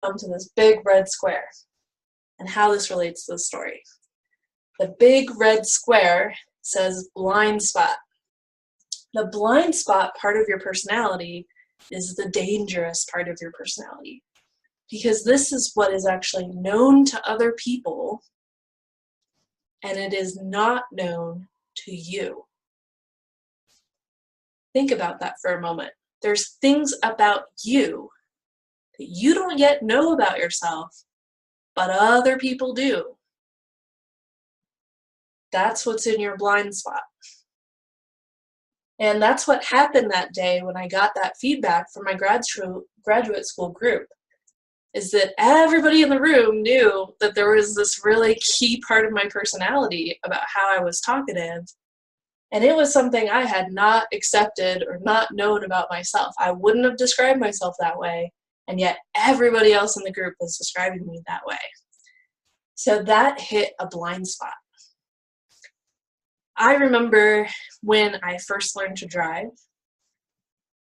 to this big red square and how this relates to the story. The big red square says blind spot. The blind spot part of your personality is the dangerous part of your personality, because this is what is actually known to other people and it is not known to you. Think about that for a moment. There's things about you that you don't yet know about yourself, but other people do. That's what's in your blind spot. And that's what happened that day when I got that feedback from my graduate school group, is that everybody in the room knew that there was this really key part of my personality about how I was talkative. And it was something I had not accepted or not known about myself. I wouldn't have described myself that way, and yet everybody else in the group was describing me that way. So that hit a blind spot. I remember when I first learned to drive,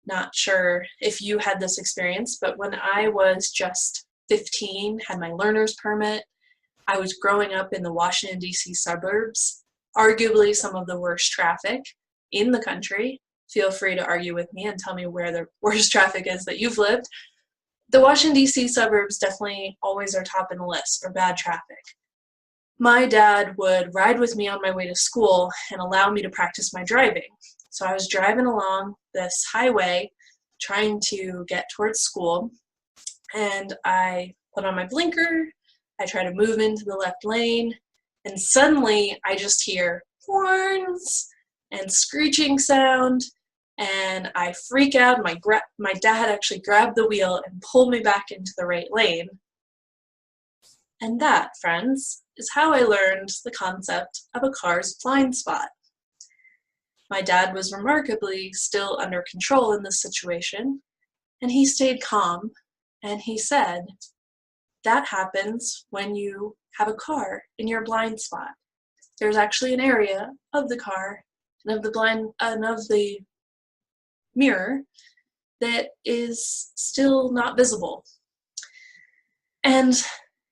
not sure if you had this experience, but when I was just 15, had my learner's permit, I was growing up in the Washington, D.C. suburbs, arguably some of the worst traffic in the country. Feel free to argue with me and tell me where the worst traffic is that you've lived. The Washington, D.C. suburbs definitely always are top in the list for bad traffic. My dad would ride with me on my way to school and allow me to practice my driving. So I was driving along this highway trying to get towards school, and I put on my blinker, I try to move into the left lane, and suddenly I just hear horns and screeching sound, and I freak out. My dad actually grabbed the wheel and pulled me back into the right lane. And that, friends, is how I learned the concept of a car's blind spot. My dad was remarkably still under control in this situation, and he stayed calm, and he said, that happens when you have a car in your blind spot. There's actually an area of the car and of the mirror that is still not visible. And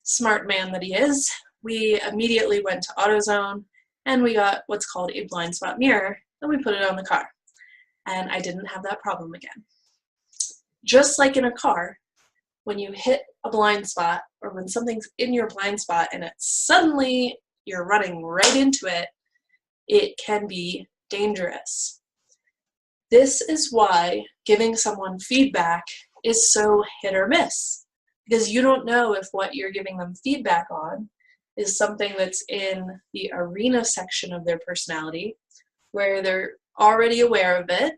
smart man that he is, we immediately went to AutoZone and we got what's called a blind spot mirror, and we put it on the car. And I didn't have that problem again. Just like in a car, when you hit a blind spot, or when something's in your blind spot and suddenly you're running right into it, it can be dangerous. This is why giving someone feedback is so hit or miss, because you don't know if what you're giving them feedback on is something that's in the arena section of their personality, where they're already aware of it,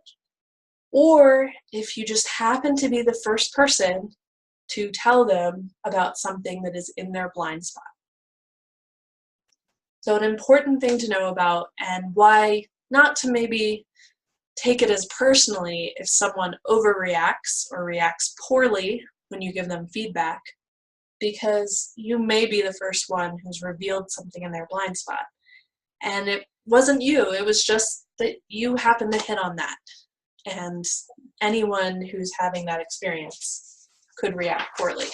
or if you just happen to be the first person to tell them about something that is in their blind spot. So an important thing to know about, and why not to maybe take it as personally if someone overreacts or reacts poorly when you give them feedback, because you may be the first one who's revealed something in their blind spot. And it wasn't you, it was just that you happened to hit on that. And anyone who's having that experience could react poorly.